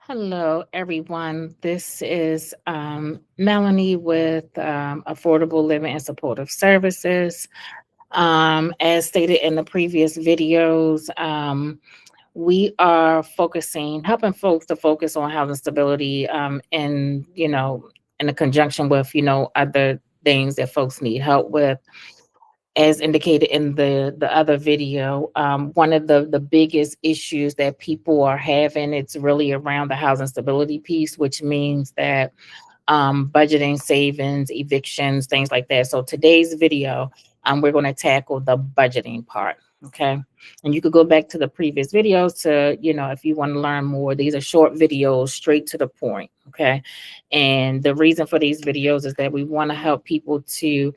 Hello, everyone. This is Melanie with Affordable Living and Supportive Services. As stated in the previous videos, we are helping folks to focus on housing stability, and in a conjunction with other things that folks need help with. As indicated in the other video, one of the biggest issues that people are having, it's really around the housing stability piece, which means that budgeting, savings, evictions, things like that. So today's video, we're going to tackle the budgeting part. Okay. And you could go back to the previous videos to, if you want to learn more. These are short videos, straight to the point. Okay. And the reason for these videos is that we want to help people to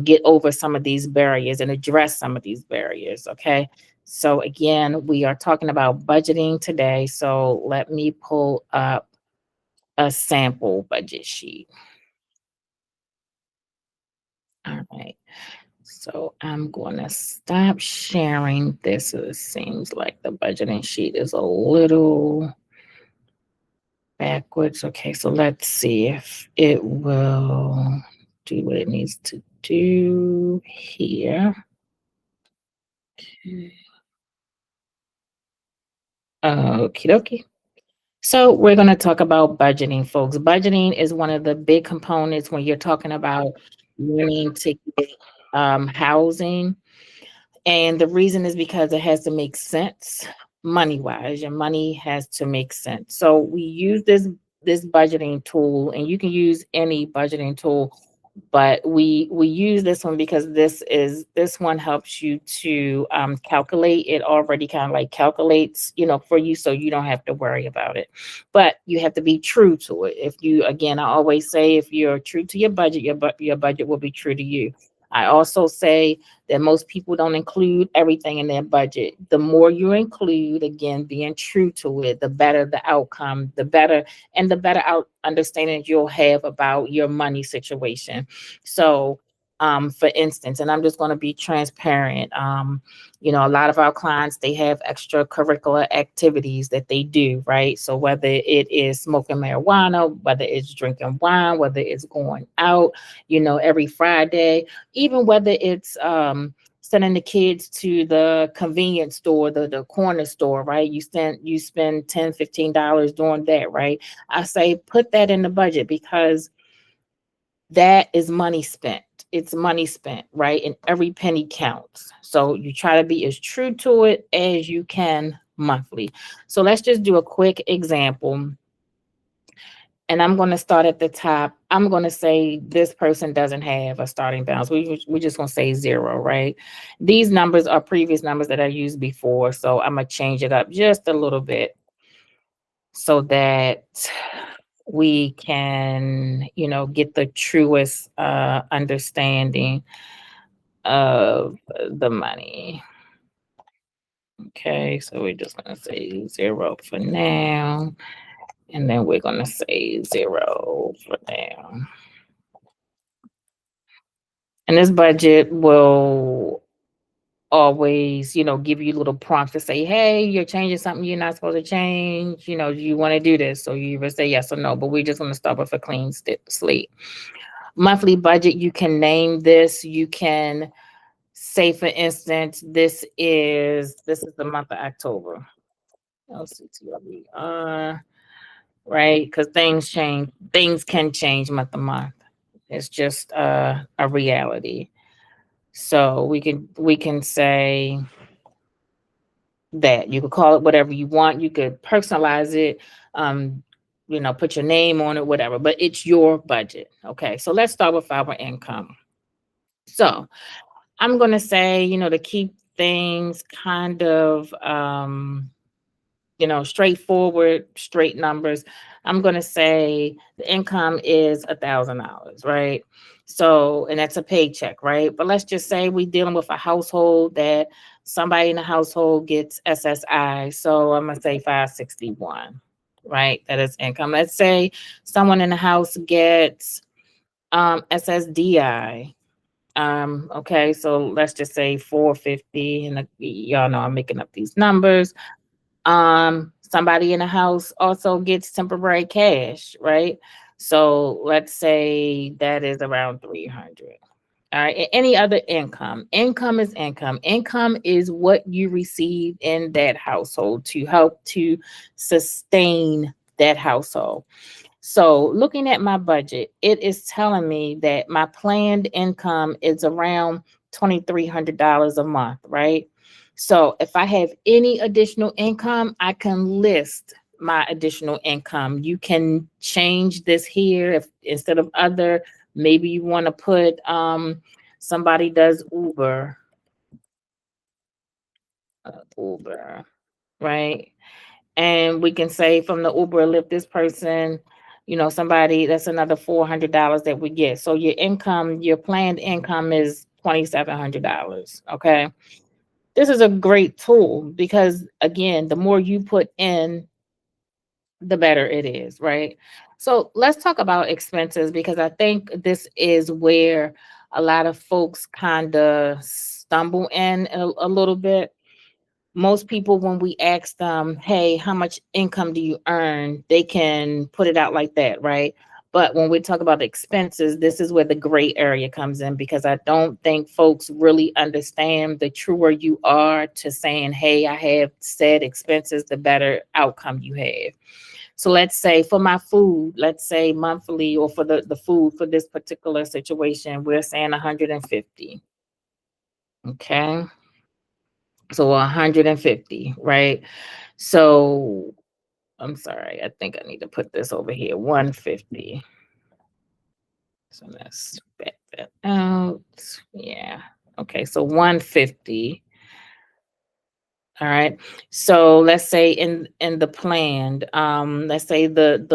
get over some of these barriers and address some of these barriers. Okay. So, again, we are talking about budgeting today. So, let me pull up a sample budget sheet. All right. So, I'm going to stop sharing this. It seems like the budgeting sheet is a little backwards. Okay. So, let's see if it will do what it needs to do here. Okie dokie. So we're going to talk about budgeting, folks. Budgeting is one of the big components when you're talking about wanting to get housing. And the reason is because it has to make sense money wise. Your money has to make sense. So we use this budgeting tool, and you can use any budgeting tool, but we use this one because this one helps you to calculate. It already kind of like calculates, for you, so you don't have to worry about it. But you have to be true to it. If you, again, I always say, if you're true to your budget, your budget will be true to you. I also say that most people don't include everything in their budget. The more you include, again, being true to it, the better the outcome, the better understanding you'll have about your money situation. So, for instance, and I'm just going to be transparent. A lot of our clients, they have extracurricular activities that they do, right? So whether it is smoking marijuana, whether it's drinking wine, whether it's going out, every Friday, even whether it's sending the kids to the convenience store, the corner store, right? You spend $10, $15 doing that, right? I say put that in the budget, because that is money spent. It's money spent, right? And every penny counts. So you try to be as true to it as you can monthly. So let's just do a quick example. And I'm going to start at the top. I'm going to say this person doesn't have a starting balance. We're just going to say zero, right? These numbers are previous numbers that I used before. So I'm going to change it up just a little bit so that we can, get the truest understanding of the money. Okay, so we're just going to say zero for now. And then we're going to say zero for now. And this budget will always, give you little prompts to say, hey, you're changing something you're not supposed to change. Do you want to do this? So you either say yes or no, but we just want to start with a clean slate. Monthly budget, you can name this. You can say, for instance, this is the month of October. LCTRBR, right? Because things change. Things can change month to month. It's just a reality. So we can say that. You could call it whatever you want. You could personalize it, put your name on it, whatever, but it's your budget. Okay. So let's start with our income. So I'm going to say, to keep things kind of, straightforward, straight numbers, I'm going to say the income is $1,000, right? So, and that's a paycheck, right? But let's just say we're dealing with a household that somebody in the household gets SSI. So I'm going to say 561, right? That is income. Let's say someone in the house gets SSDI. Okay, so let's just say 450, and y'all know I'm making up these numbers. Somebody in the house also gets temporary cash, right? So let's say that is around 300. All right. Any other income? Income is income. Income is what you receive in that household to help to sustain that household. So, looking at my budget, it is telling me that my planned income is around $2,300 a month, right? So, if I have any additional income, I can list my additional income. You can change this here if instead of other, maybe you want to put somebody does Uber, right? And we can say from the Uber or Lyft, this person, somebody that's another $400 that we get. So your income, your planned income is $2,700. Okay. This is a great tool because again, the more you put in, the better it is, right? So let's talk about expenses because I think this is where a lot of folks kind of stumble in a little bit. Most people, when we ask them, hey, how much income do you earn, they can put it out like that, right? But when we talk about expenses, this is where the gray area comes in because I don't think folks really understand the truer you are to saying, hey, I have said expenses, the better outcome you have. So let's say for my food, let's say monthly, or for the food for this particular situation, we're saying 150. Okay. So 150, right? So I'm sorry, I think I need to put this over here. 150. So let's back that out. Yeah. Okay, so 150. All right. So let's say in the planned, let's say the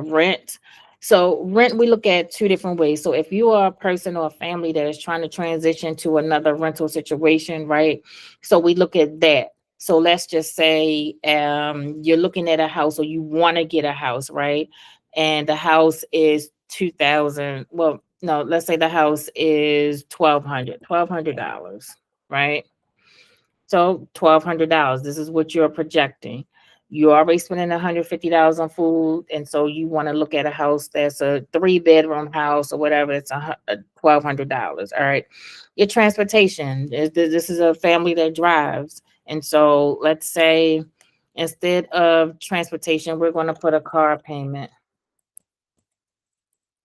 rent. So rent we look at two different ways. So if you are a person or a family that is trying to transition to another rental situation, right? So we look at that. So let's just say you're looking at a house or you want to get a house, right? And the house is 2000. Well, no, let's say the house is $1,200, right? So $1,200. This is what you're projecting. You're already spending $150 on food, and so you want to look at a house that's a 3-bedroom house or whatever. It's $1,200. All right. Your transportation this is a family that drives, and so let's say instead of transportation, we're going to put a car payment.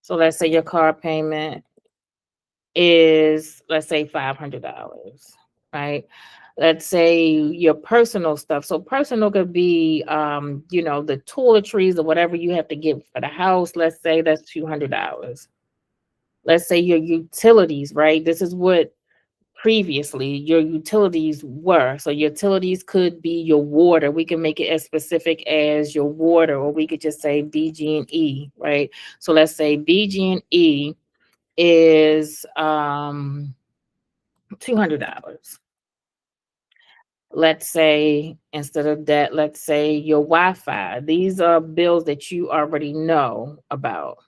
So let's say your car payment is, let's say, $500, right? Let's say your personal stuff. So personal could be the toiletries or whatever you have to get for the house. Let's say that's $200. Let's say your utilities, right? This is what previously your utilities were. So utilities could be your water. We can make it as specific as your water, or we could just say BG&E, right? So let's say BG&E is $200. Let's say instead of that, let's say your Wi-Fi. These are bills that you already know about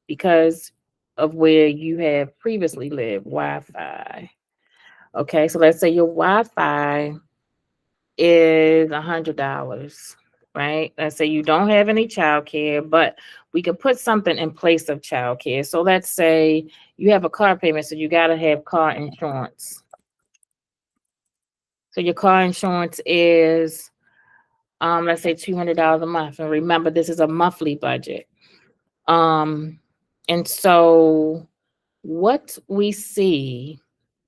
because of where you have previously lived. Wi-Fi. Okay, so let's say your Wi-Fi is $100, right? Let's say you don't have any childcare, but we could put something in place of childcare. So let's say you have a car payment, so you got to have car insurance. So your car insurance is, let's say $200 a month. And remember, this is a monthly budget. Um, and so what we see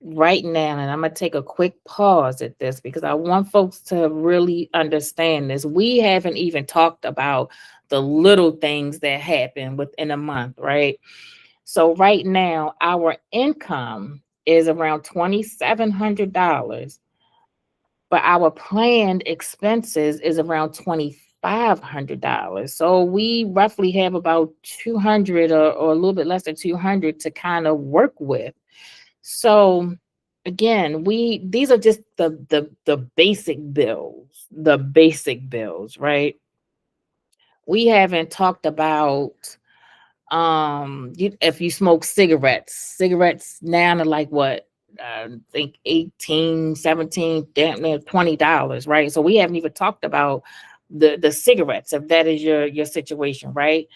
right now, and I'm gonna take a quick pause at this because I want folks to really understand this. We haven't even talked about the little things that happen within a month, right? So right now, our income is around $2,700, but our planned expenses is around $2,500. So we roughly have about 200 or a little bit less than 200 to kind of work with. So again, these are just the basic bills, right? We haven't talked about if you smoke cigarettes now are like what, I think 18, 17, damn near $20, right? So we haven't even talked about the cigarettes, if that is your situation, right?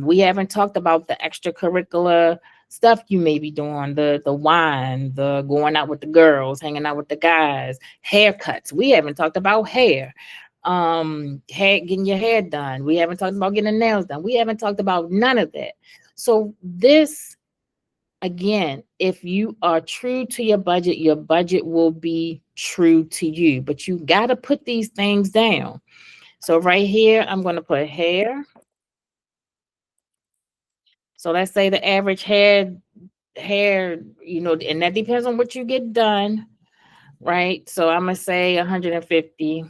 We haven't talked about the extracurricular stuff you may be doing, the wine, the going out with the girls, hanging out with the guys, haircuts. We haven't talked about hair. Hair, getting your hair done. We haven't talked about getting the nails done. We haven't talked about none of that. So this, again, if you are true to your budget will be true to you, but you got to put these things down. So right here, I'm going to put hair. So let's say the average hair, and that depends on what you get done, right? So I'm gonna say 150,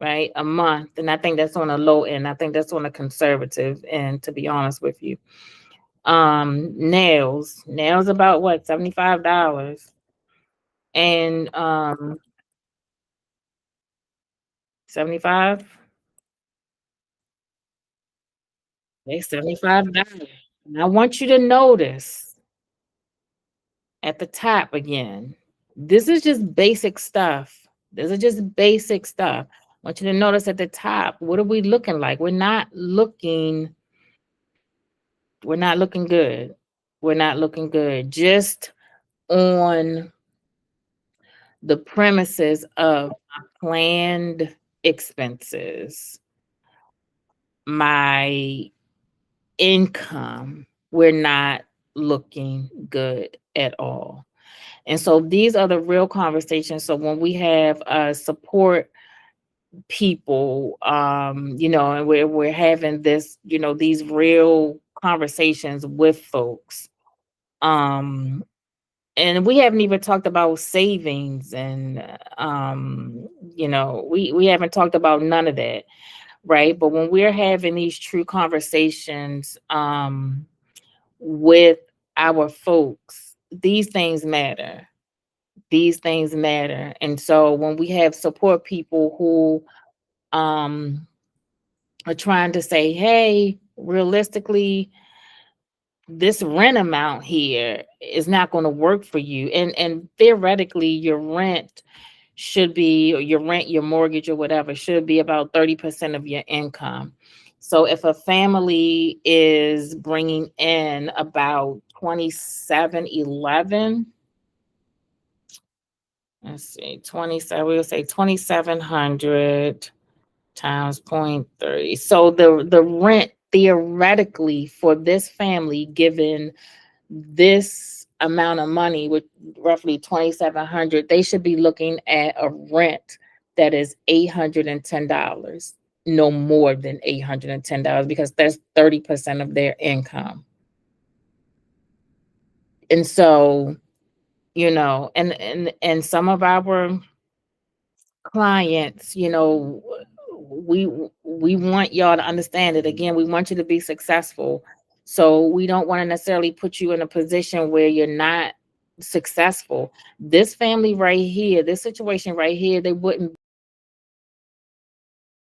right, a month, and I think that's on a low end. I think that's on a conservative end, to be honest with you. Nails about what, $75, and 75. They $75. And I want you to notice at the top again. This is just basic stuff. This is just basic stuff. I want you to notice at the top, what are we looking like? We're not looking good. We're not looking good. Just on the premises of my planned expenses, my income, we're not looking good at all. And so these are the real conversations. So when we have support people, and we're having this, these real conversations with folks. And we haven't even talked about savings, and we haven't talked about none of that, right? But when we're having these true conversations with our folks, these things matter. These things matter. And so when we have support people who are trying to say, hey, realistically, this rent amount here is not going to work for you. And theoretically, your rent should be, or your rent, your mortgage, or whatever, should be about 30% of your income. So if a family is bringing in about 2711, let's see, 27, we'll say 2,700 times 0.30. So the rent theoretically for this family, given this amount of money, with roughly 2,700, they should be looking at a rent that is $810, no more than $810, because that's 30% of their income. And so, and some of our clients, we want y'all to understand it. Again, we want you to be successful. So we don't want to necessarily put you in a position where you're not successful. This family right here, this situation right here, they wouldn't